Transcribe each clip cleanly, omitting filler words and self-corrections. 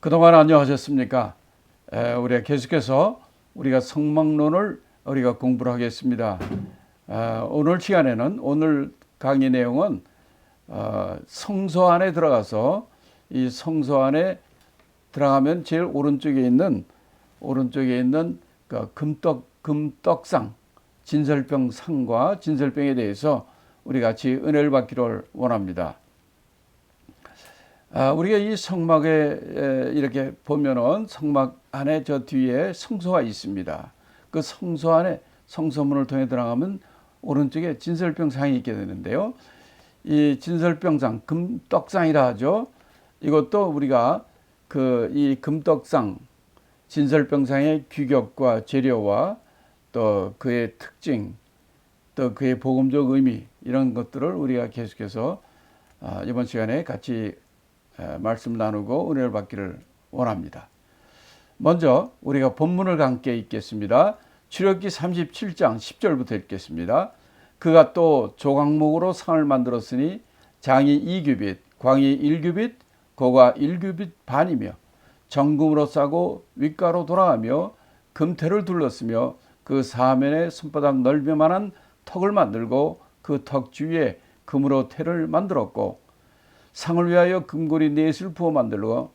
그동안 안녕하셨습니까? 우리가 계속해서 우리가 성막론을 우리가 공부를 하겠습니다. 오늘 시간에는 오늘 강의 내용은 성소 안에 들어가서 이 성소 안에 들어가면 제일 오른쪽에 있는 그 금떡상 진설병 상과 진설병에 대해서 우리 같이 은혜를 받기를 원합니다. 우리가 이 성막에 이렇게 보면은 성막 안에 저 뒤에 성소가 있습니다. 그 성소 안에 성소문을 통해 들어가면 오른쪽에 진설병상이 있게 되는데요. 이 진설병상, 금떡상이라 하죠. 이것도 우리가 이 금떡상, 진설병상의 규격과 재료와 또 그의 특징, 또 그의 복음적 의미 이런 것들을 우리가 계속해서 이번 시간에 같이 말씀 나누고 은혜를 받기를 원합니다. 먼저 우리가 본문을 함께 읽겠습니다. 출애굽기 37장 10절부터 읽겠습니다. 그가 또 조각목으로 상을 만들었으니 장이 2규빗, 광이 1규빗, 고가 1규빗 반이며 정금으로 싸고 윗가로 돌아가며 금태를 둘렀으며 그 사면에 손바닥 넓이만한 턱을 만들고 그 턱 주위에 금으로 태를 만들었고 상을 위하여 금고리 넷을 부어 만들고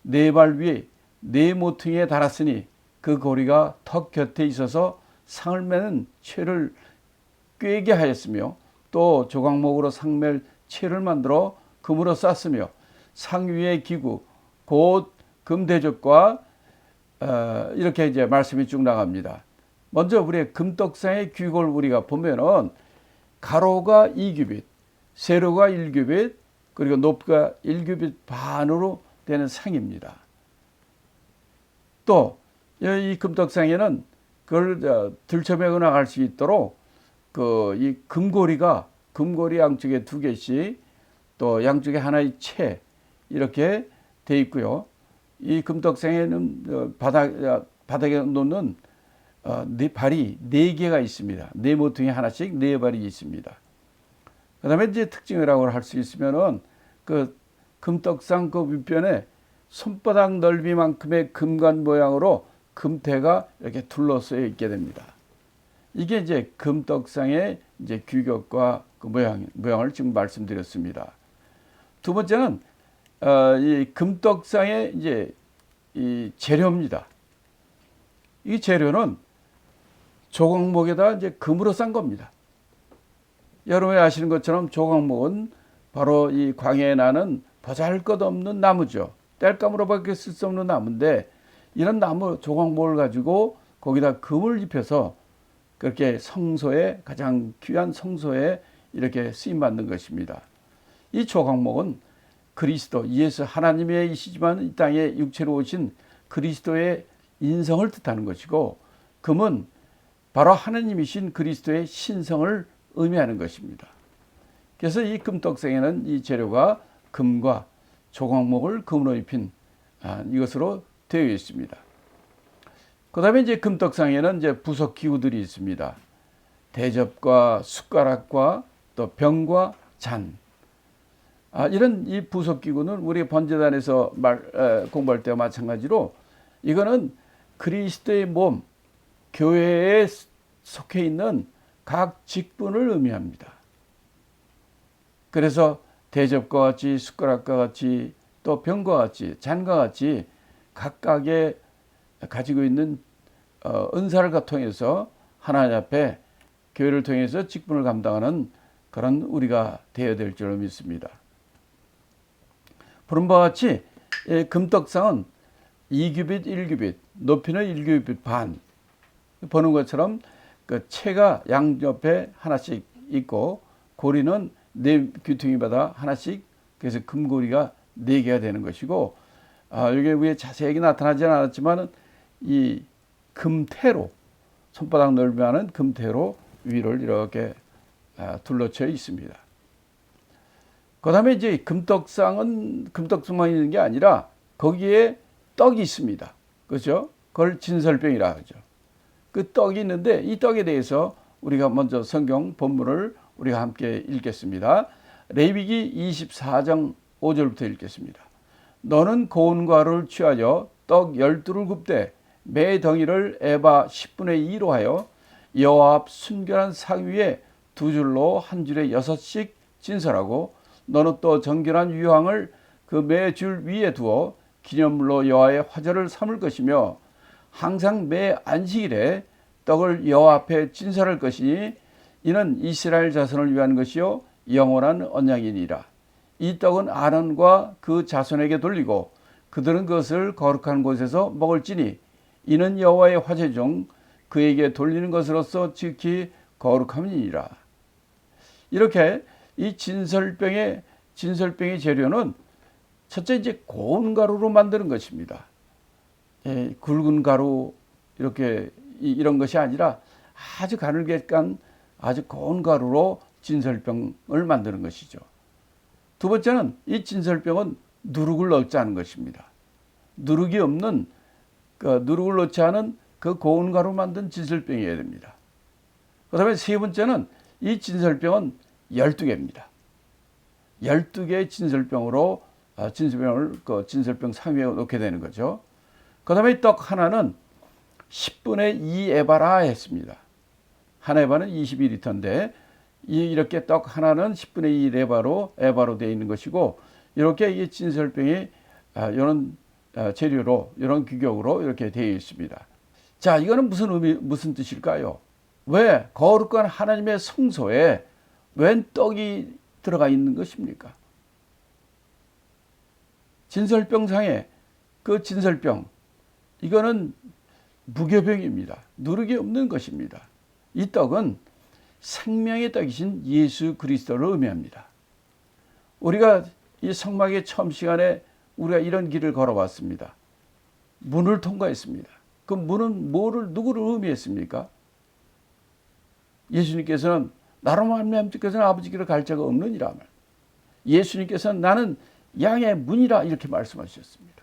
네 발 위에 네 모퉁이에 달았으니 그 고리가 턱 곁에 있어서 상을 매는 채를 꿰게 하였으며 또 조각목으로 상멜 채를 만들어 금으로 쌌으며 상 위의 기구 곧 금대접과 이렇게 이제 말씀이 쭉 나갑니다. 먼저 우리의 금떡상의 규격을 우리가 보면은 가로가 2규빗, 세로가 1규빗, 그리고 높이가 1규빗 반으로 되는 상입니다. 또 이 금떡상에는 그걸 들쳐매고 나갈 수 있도록 이 금고리 양쪽에 2개씩 또 양쪽에 하나의 채 이렇게 돼 있고요. 이 금떡상에는 바닥에 놓는 발이 4개가 있습니다. 네 모퉁이 하나씩 4발이 있습니다. 그 다음에 이제 특징이라고 할 수 있으면은 그 금떡상 그 윗변에 손바닥 넓이만큼의 금관 모양으로 금태가 이렇게 둘러싸여 있게 됩니다. 이게 이제 금떡상의 이제 규격과 그 모양을 지금 말씀드렸습니다. 두 번째는 이 금떡상의 이제 이 재료입니다. 이 재료는 조각목에다 이제 금으로 싼 겁니다. 여러분이 아시는 것처럼 조각목은 바로 이 광야에 나는 보잘것없는 나무죠. 땔감으로밖에 쓸 수 없는 나무인데 이런 나무 조각목을 가지고 거기다 금을 입혀서 그렇게 성소에 가장 귀한 성소에 이렇게 쓰임 받는 것입니다. 이 조각목은 그리스도 예수 하나님의 이시지만 이 땅에 육체로 오신 그리스도의 인성을 뜻하는 것이고 금은 바로 하나님이신 그리스도의 신성을 의미하는 것입니다. 그래서 이 금떡상에는 이 재료가 금과 조각목을 금으로 입힌 이것으로 되어 있습니다. 그 다음에 이제 금떡상에는 이제 부속 기구들이 있습니다. 대접과 숟가락과 또 병과 잔. 이런 이 부속 기구는 우리 번제단에서 공부할 때와 마찬가지로 이거는 그리스도의 몸, 교회에 속해 있는 각 직분을 의미합니다. 그래서 대접과 같이 숟가락과 같이 또 병과 같이 잔과 같이 각각의 가지고 있는 은사를 통해서 하나님 앞에 교회를 통해서 직분을 감당하는 그런 우리가 되어야 될 줄로 믿습니다. 보는 바와 같이 금떡상은 2규빗, 1규빗, 높이는 1규빗 반. 보는 것처럼 그 채가 양옆에 하나씩 있고 고리는 4귀퉁이마다 하나씩, 그래서 금고리가 4개가 되는 것이고 이게 위에 자세하게 나타나지 않았지만 이 금태로 손바닥 넓이만한 금태로 위를 이렇게 둘러쳐 있습니다. 그 다음에 이제 금떡상만 있는 게 아니라 거기에 떡이 있습니다. 그렇죠? 그걸 진설병이라 하죠. 그 떡이 있는데 이 떡에 대해서 우리가 먼저 성경 본문을 우리가 함께 읽겠습니다. 레위기 24장 5절부터 읽겠습니다. 너는 고운 가루를 취하여 떡 12를 굽되 매 덩이를 에바 10분의 2로 하여 여호와 앞 순결한 상 위에 두 줄로 한 줄에 6씩 진설하고 너는 또 정결한 유황을 그 매 줄 위에 두어 기념물로 여호와의 화제를 삼을 것이며 항상 매 안식일에 떡을 여호와 앞에 진설할 것이니 이는 이스라엘 자손을 위한 것이요 영원한 언약이니라. 이 떡은 아론과 그 자손에게 돌리고 그들은 그것을 거룩한 곳에서 먹을지니 이는 여호와의 화제 중 그에게 돌리는 것으로서 지극히 거룩함이니라. 이렇게 이 진설병의 재료는 첫째 이제 고운 가루로 만드는 것입니다. 굵은 가루 이런 것이 아니라 아주 가늘게 깐 아주 고운 가루로 진설병을 만드는 것이죠. 두 번째는 이 진설병은 누룩을 넣지 않은 것입니다. 누룩이 없는 누룩을 넣지 않은 그 고운 가루 만든 진설병이어야 됩니다. 그 다음에 세 번째는 이 진설병은 12개입니다. 12개의 진설병으로 진설병 상위에 놓게 되는 거죠. 그 다음에 떡 하나는 10분의 2 에바라 했습니다. 한 에바는 22리터인데 이렇게 떡 하나는 10분의 2 에바로 되어 있는 것이고 이렇게 이 진설병이 이런 재료로 이런 규격으로 이렇게 되어 있습니다. 자, 이거는 무슨 뜻일까요? 왜 거룩한 하나님의 성소에 웬 떡이 들어가 있는 것입니까? 진설병상에 그 진설병 이거는 무교병입니다. 누룩이 없는 것입니다. 이 떡은 생명의 떡이신 예수 그리스도를 의미합니다. 우리가 이 성막의 처음 시간에 우리가 이런 길을 걸어왔습니다. 문을 통과했습니다. 그 문은 누구를 의미했습니까? 예수님께서는 나로 말미암아서는 아버지께로 갈 자가 없느니라 말. 예수님께서는 나는 양의 문이라 이렇게 말씀하셨습니다.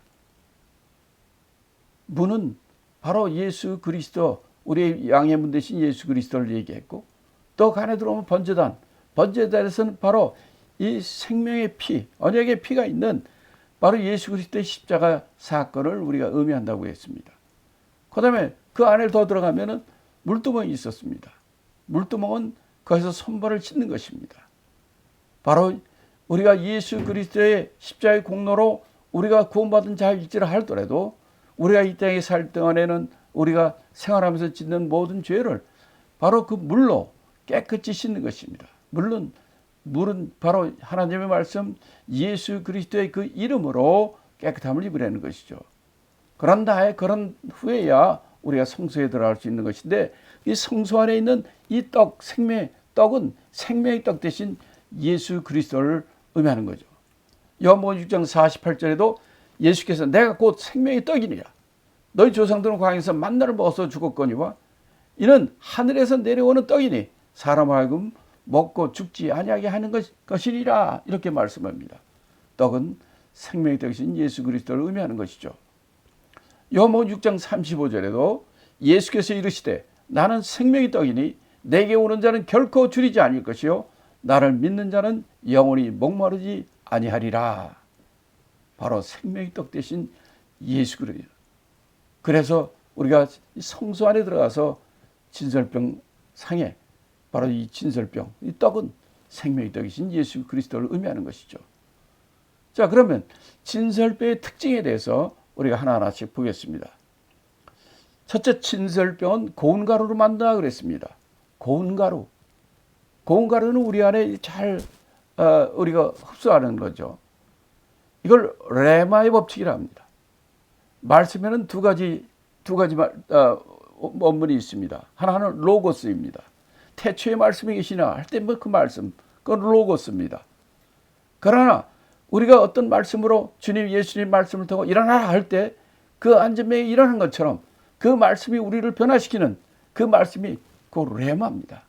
문은 바로 예수 그리스도, 우리의 양의 문 대신 예수 그리스도를 얘기했고 또 그 안에 들어오면 번제단에서는 바로 이 생명의 피, 언약의 피가 있는 바로 예수 그리스도의 십자가 사건을 우리가 의미한다고 했습니다. 그 다음에 그 안에 더 들어가면은 물두멍이 있었습니다. 물두멍은 거기서 손발을 씻는 것입니다. 바로 우리가 예수 그리스도의 십자가의 공로로 우리가 구원받은 자일지라 할더라도 우리가 이 땅에 살 동안에는 우리가 생활하면서 짓는 모든 죄를 바로 그 물로 깨끗이 씻는 것입니다. 물론 물은 바로 하나님의 말씀 예수 그리스도의 그 이름으로 깨끗함을 입으라는 것이죠. 그런 후에야 우리가 성소에 들어갈 수 있는 것인데 이 성소 안에 있는 이 떡은 생명의 떡 대신 예수 그리스도를 의미하는 거죠. 요한복음 6장 48절에도 예수께서 내가 곧 생명의 떡이니라. 너희 조상들은 광야에서 만나를 먹어서 죽었거니와 이는 하늘에서 내려오는 떡이니 사람 하여금 먹고 죽지 아니하게 하는 것이니라. 이렇게 말씀합니다. 떡은 생명의 떡이신 예수 그리스도를 의미하는 것이죠. 요한복음 6장 35절에도 예수께서 이르시되 나는 생명의 떡이니 내게 오는 자는 결코 줄이지 아니할 것이요 나를 믿는 자는 영원히 목마르지 아니하리라. 바로 생명의 떡 대신 예수 그리스도. 그래서 우리가 성소 안에 들어가서 진설병 상에 바로 이 진설병, 이 떡은 생명의 떡이신 예수 그리스도를 의미하는 것이죠. 자, 그러면 진설병의 특징에 대해서 우리가 하나하나씩 보겠습니다. 첫째, 진설병은 고운 가루로 만든다 그랬습니다. 고운 가루. 고운 가루는 우리 안에 잘 우리가 흡수하는 거죠. 이걸 레마의 법칙이라 합니다. 말씀에는 두 가지 원문이 있습니다. 하나는 로고스입니다. 태초에 말씀이 계시나 할 때 그 말씀, 그건 로고스입니다. 그러나 우리가 어떤 말씀으로 주님 예수님 말씀을 통해 일어나라 할 때 그 안전명에 일어나는 것처럼 그 말씀이 우리를 변화시키는 그 말씀이 그 레마입니다.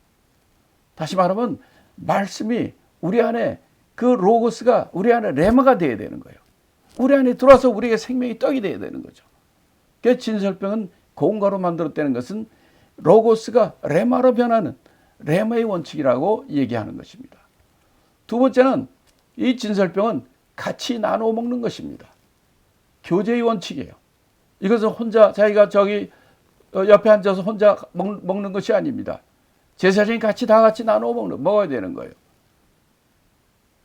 다시 말하면 말씀이 우리 안에 그 로고스가 우리 안에 레마가 되어야 되는 거예요. 우리 안에 들어와서 우리에게 생명이 떡이 되어야 되는 거죠. 그 진설병은 고운 가루 만들었다는 것은 로고스가 레마로 변하는 레마의 원칙이라고 얘기하는 것입니다. 두 번째는 이 진설병은 같이 나누어 먹는 것입니다. 교제의 원칙이에요. 이것은 혼자 자기가 저기 옆에 앉아서 혼자 먹는 것이 아닙니다. 제사장이 다 같이 나눠 먹어야 되는 거예요.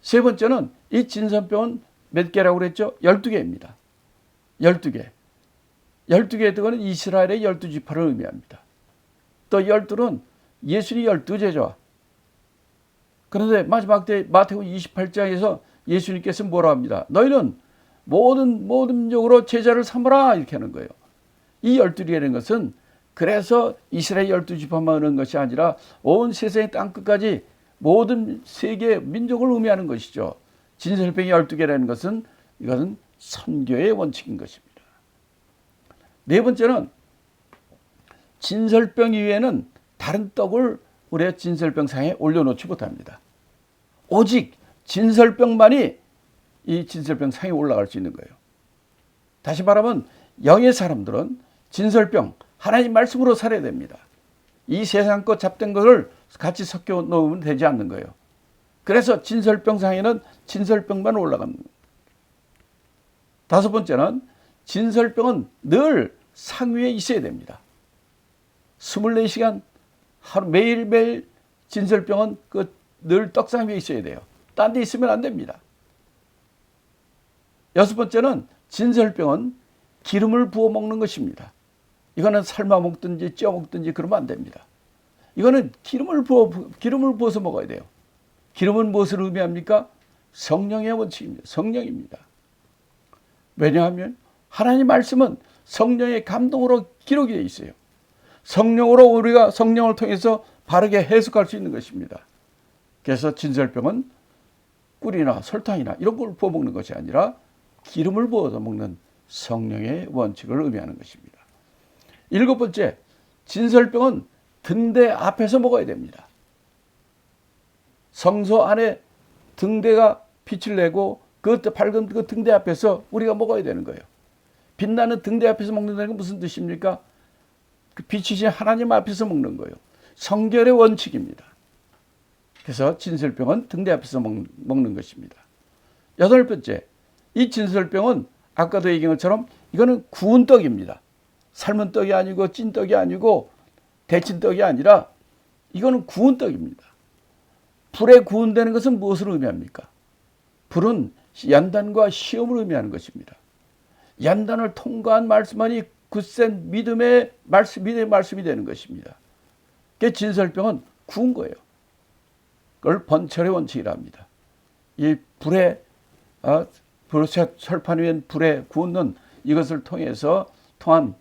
세 번째는 이 진설병은 몇 개라고 그랬죠? 12개입니다. 12개. 12개의 뜻은 이스라엘의 12지파를 의미합니다. 또 12는 예수님이 12제자. 그런데 마지막 때 마태복음 28장에서 예수님께서 뭐라 합니다. 너희는 모든 민족으로 제자를 삼으라 이렇게 하는 거예요. 이 12개라는 것은 그래서 이스라엘 12지파만 하는 것이 아니라 온 세상의 땅끝까지 모든 세계 민족을 의미하는 것이죠. 진설병이 12개라는 것은 이것은 선교의 원칙인 것입니다. 네 번째는 진설병 이외에는 다른 떡을 우리가 진설병상에 올려놓지 못합니다. 오직 진설병만이 이 진설병상에 올라갈 수 있는 거예요. 다시 말하면 영의 사람들은 진설병, 하나님 말씀으로 살아야 됩니다. 이 세상 것 잡된 것을 같이 섞여 놓으면 되지 않는 거예요. 그래서 진설병상에는 진설병만 올라갑니다. 다섯 번째는 진설병은 늘 상위에 있어야 됩니다. 24시간 하루 매일매일 진설병은 늘 떡상 위에 있어야 돼요. 딴 데 있으면 안 됩니다. 여섯 번째는 진설병은 기름을 부어 먹는 것입니다. 이거는 삶아 먹든지 쪄 먹든지 그러면 안 됩니다. 이거는 기름을 부어서 먹어야 돼요. 기름은 무엇을 의미합니까? 성령의 원칙입니다. 성령입니다. 왜냐하면 하나님 말씀은 성령의 감동으로 기록이 되어 있어요. 성령으로 우리가 성령을 통해서 바르게 해석할 수 있는 것입니다. 그래서 진설병은 꿀이나 설탕이나 이런 걸 부어 먹는 것이 아니라 기름을 부어서 먹는 성령의 원칙을 의미하는 것입니다. 일곱 번째, 진설병은 등대 앞에서 먹어야 됩니다. 성소 안에 등대가 빛을 내고 그 밝은 그 등대 앞에서 우리가 먹어야 되는 거예요. 빛나는 등대 앞에서 먹는다는 건 무슨 뜻입니까? 그 빛이신 하나님 앞에서 먹는 거예요. 성결의 원칙입니다. 그래서 진설병은 등대 앞에서 먹는 것입니다. 여덟 번째, 이 진설병은 아까도 얘기한 것처럼 이거는 구운 떡입니다. 삶은 떡이 아니고 찐 떡이 아니고 데친 떡이 아니라 이거는 구운 떡입니다. 불에 구운다는 것은 무엇을 의미합니까? 불은 연단과 시험을 의미하는 것입니다. 연단을 통과한 말씀만이 굳센 믿음의 말씀이 되는 것입니다. 그 진설병은 구운 거예요. 그걸 번철의 원칙이라 합니다. 이 불에 설판 위에 불에 구우는 이것을 통한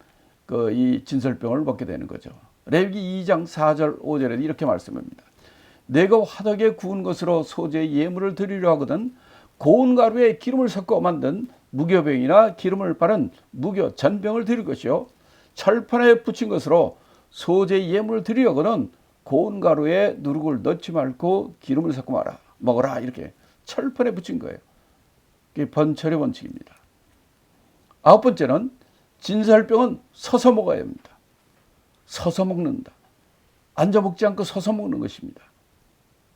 이 진설병을 먹게 되는 거죠. 레위기 2장 4절 5절에 이렇게 말씀합니다. 내가 화덕에 구운 것으로 소재의 예물을 드리려 하거든 고운 가루에 기름을 섞어 만든 무교병이나 기름을 바른 무교 전병을 드릴 것이요 철판에 붙인 것으로 소재의 예물을 드리려거든 고운 가루에 누룩을 넣지 말고 기름을 섞어 먹어라 이렇게 철판에 붙인 거예요. 그게 번철의 원칙입니다. 아홉 번째는 진설병은 서서 먹어야 합니다. 서서 먹는다. 앉아 먹지 않고 서서 먹는 것입니다.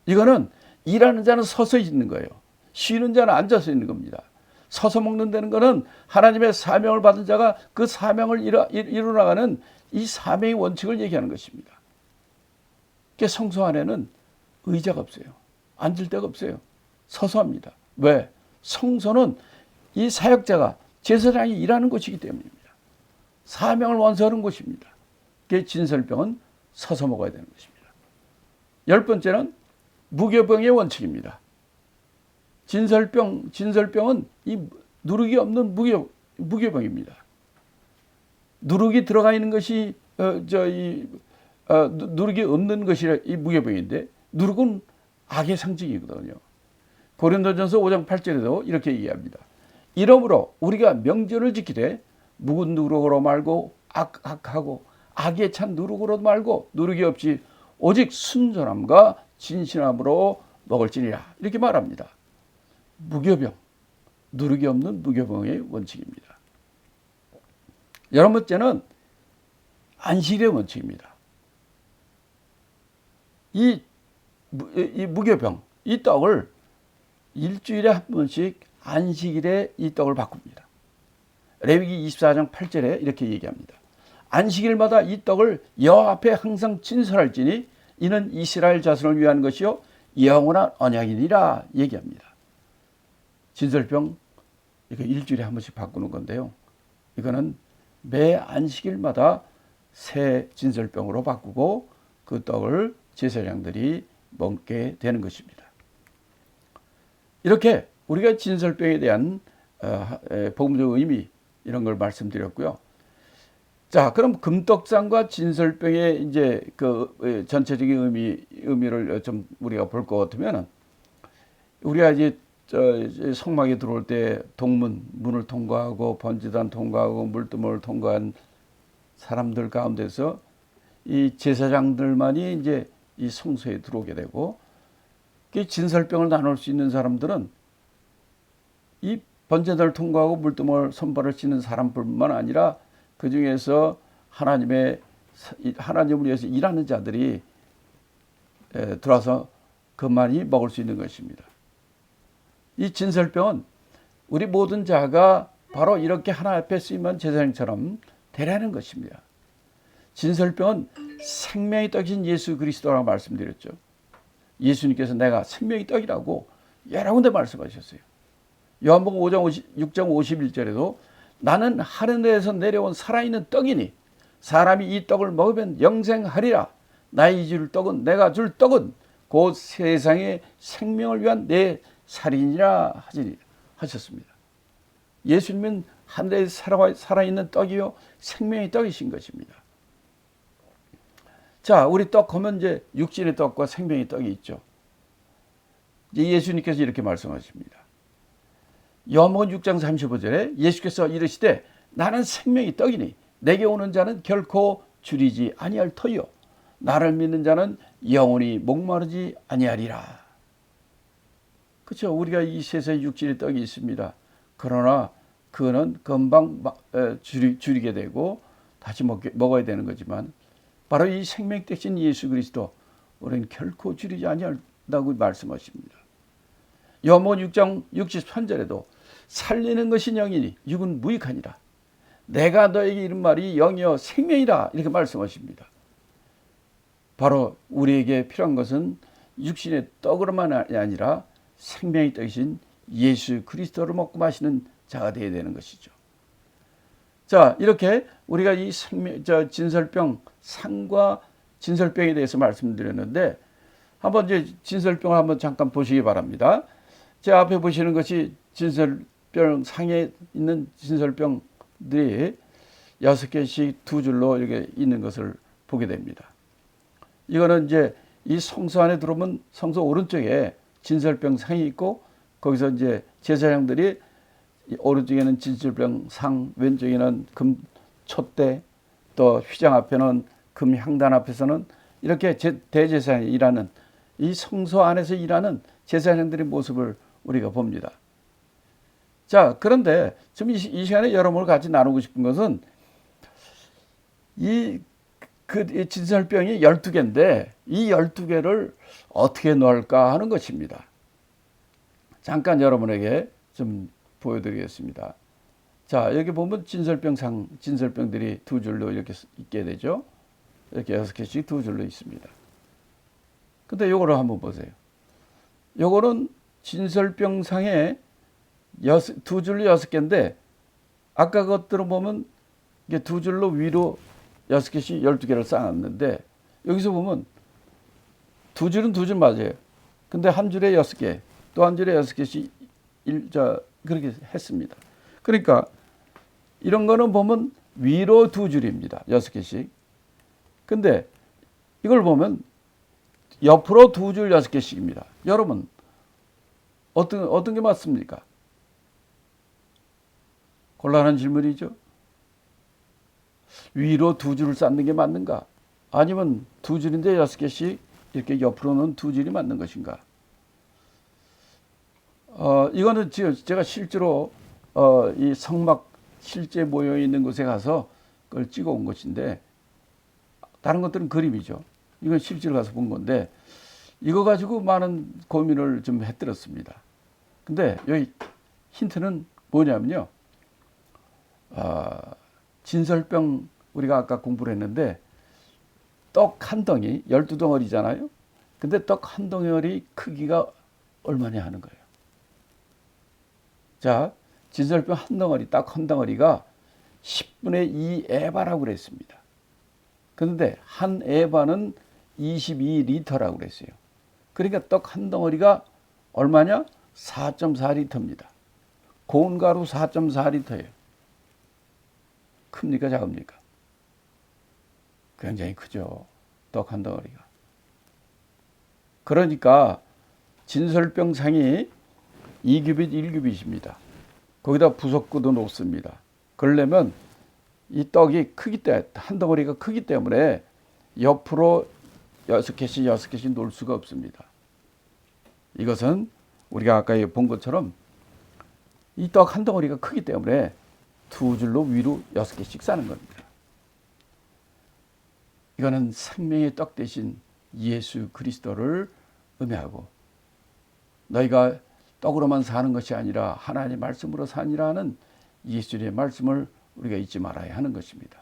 이거는 일하는 자는 서서 있는 거예요. 쉬는 자는 앉아서 있는 겁니다. 서서 먹는다는 것은 하나님의 사명을 받은 자가 그 사명을 이루어나가는 이 사명의 원칙을 얘기하는 것입니다. 성소 안에는 의자가 없어요. 앉을 데가 없어요. 서서 합니다. 왜? 성소는 이 사역자가 제사장이 일하는 곳이기 때문입니다. 사명을 완수하는 곳입니다. 그 진설병은 서서 먹어야 되는 것입니다. 열 번째는 무교병의 원칙입니다. 진설병은 이 누룩이 없는 무교병입니다. 누룩이 들어가 있는 것이 누룩이 없는 것이 이 무교병인데 누룩은 악의 상징이거든요. 고린도전서 5장 8절에도 이렇게 얘기합니다. 이러므로 우리가 명절을 지키되 묵은 누룩으로 말고 악하고 악에 찬 누룩으로 말고 누룩이 없이 오직 순전함과 진실함으로 먹을지니라 이렇게 말합니다. 무교병, 누룩이 없는 무교병의 원칙입니다. 여러 번째는 안식일의 원칙입니다. 이 무교병, 이 떡을 일주일에 한 번씩 안식일에 이 떡을 바꿉니다. 레위기 24장 8절에 이렇게 얘기합니다. 안식일마다 이 떡을 여호와 앞에 항상 진설할지니 이는 이스라엘 자손을 위한 것이요 영원한 언약이니라 얘기합니다. 진설병 이거 일주일에 한 번씩 바꾸는 건데요. 이거는 매 안식일마다 새 진설병으로 바꾸고 그 떡을 제사장들이 먹게 되는 것입니다. 이렇게 우리가 진설병에 대한 복음적 의미 이런 걸 말씀드렸고요. 자, 그럼 금떡상과 진설병의 이제 그 전체적인 의미를 좀 우리가 볼 것 같으면은 우리가 이제 성막에 들어올 때 문을 통과하고 번제단 통과하고 물두멍을 통과한 사람들 가운데서 이 제사장들만이 이제 이 성소에 들어오게 되고 그 진설병을 나눌 수 있는 사람들은 이 번제단을 통과하고 물두멍을 손발을 씻는 사람뿐만 아니라 그 중에서 하나님을 위해서 일하는 자들이 들어와서 그만이 먹을 수 있는 것입니다. 이 진설병은 우리 모든 자가 바로 이렇게 하나 앞에 쓰임한 제사장처럼 되라는 것입니다. 진설병은 생명의 떡이신 예수 그리스도라고 말씀드렸죠. 예수님께서 내가 생명의 떡이라고 여러 군데 말씀하셨어요. 요한복음 6장 51절에도 나는 하늘에서 내려온 살아있는 떡이니 사람이 이 떡을 먹으면 영생하리라. 나의 줄 떡은 내가 줄 떡은 곧 세상의 생명을 위한 내 살인이라 하셨습니다. 예수님은 하늘에 살아있는 떡이요 생명의 떡이신 것입니다. 자, 우리 떡 하면 이제 육신의 떡과 생명의 떡이 있죠. 이제 예수님께서 이렇게 말씀하십니다. 요한복음 6장 35절에 예수께서 이르시되 나는 생명의 떡이니 내게 오는 자는 결코 줄이지 아니할 터이요 나를 믿는 자는 영원히 목마르지 아니하리라. 그렇죠. 우리가 이 세상에 육신의 떡이 있습니다. 그러나 그거는 금방 줄이게 되고 다시 먹어야 되는 거지만 바로 이 생명 대신 예수 그리스도 우리는 결코 줄이지 아니한다고 말씀하십니다. 요한복음 6장 63절에도 살리는 것이 영이니 육은 무익하니라. 내가 너에게 이른 말이 영이요 생명이라 이렇게 말씀하십니다. 바로 우리에게 필요한 것은 육신의 떡으로만 아니라 생명의 떡이신 예수 그리스도를 먹고 마시는 자가 되어야 되는 것이죠. 자, 이렇게 우리가 이 진설병 상과 진설병에 대해서 말씀드렸는데 한번 이제 진설병을 한번 잠깐 보시기 바랍니다. 제 앞에 보시는 것이 진설병 상에 있는 진설병들이 6개씩 두 줄로 이렇게 있는 것을 보게 됩니다. 이거는 이제 이 성소 안에 들어오면 성소 오른쪽에 진설병 상이 있고 거기서 이제 제사장들이 오른쪽에는 진설병 상, 왼쪽에는 금 촛대, 또 휘장 앞에는 금 향단 앞에서는 이렇게 대제사장이 일하는 이 성소 안에서 일하는 제사장들의 모습을 우리가 봅니다. 자, 그런데 지금 이 시간에 여러분을 같이 나누고 싶은 것은 이 진설병이 12개인데 이 12개를 어떻게 놓을까 하는 것입니다. 잠깐 여러분에게 좀 보여드리겠습니다. 자, 여기 보면 진설병들이 두 줄로 이렇게 있게 되죠. 이렇게 6개씩 두 줄로 있습니다. 근데 요거를 한번 보세요. 요거는 진설병상에 두 줄로 6개인데 아까 것들은 보면 이게 두 줄로 위로 6개씩 12개를 쌓았는데 여기서 보면 두 줄은 두 줄 맞아요. 근데 한 줄에 6개, 또 한 줄에 6개씩 그렇게 했습니다. 그러니까 이런 거는 보면 위로 두 줄입니다. 6개씩. 근데 이걸 보면 옆으로 두 줄 6개씩입니다. 여러분 어떤 게 맞습니까? 곤란한 질문이죠. 위로 두 줄을 쌓는 게 맞는가? 아니면 두 줄인데 6개씩 이렇게 옆으로는 두 줄이 맞는 것인가? 이거는 제가 실제로 이 성막 실제 모여 있는 곳에 가서 그걸 찍어 온 것인데 다른 것들은 그림이죠. 이건 실제로 가서 본 건데 이거 가지고 많은 고민을 좀 했더랬습니다. 근데 여기 힌트는 뭐냐면요. 진설병 우리가 아까 공부를 했는데 떡 한 덩이 12덩어리잖아요. 근데 떡 한 덩어리 크기가 얼마냐 하는 거예요. 자, 진설병 한 덩어리, 딱 한 덩어리가 10분의 2 에바라고 그랬습니다. 그런데 한 에바는 22리터라고 그랬어요. 그러니까 떡 한 덩어리가 얼마냐? 4.4리터입니다. 고운 가루 4.4리터예요. 큽니까 작습니까? 굉장히 크죠. 떡 한 덩어리가. 그러니까 진설병상이 2규빗, 1규빗입니다. 거기다 부속구도 놓습니다. 그러려면 이 떡이 크기 때문에, 한 덩어리가 크기 때문에 옆으로 6개씩 6개씩 놓을 수가 없습니다. 이것은 우리가 아까 본 것처럼 이 떡 한 덩어리가 크기 때문에 두 줄로 위로 6개씩 싸는 겁니다. 이거는 생명의 떡 대신 예수 그리스도를 의미하고, 너희가 떡으로만 사는 것이 아니라 하나님의 말씀으로 사니라는 예수의 말씀을 우리가 잊지 말아야 하는 것입니다.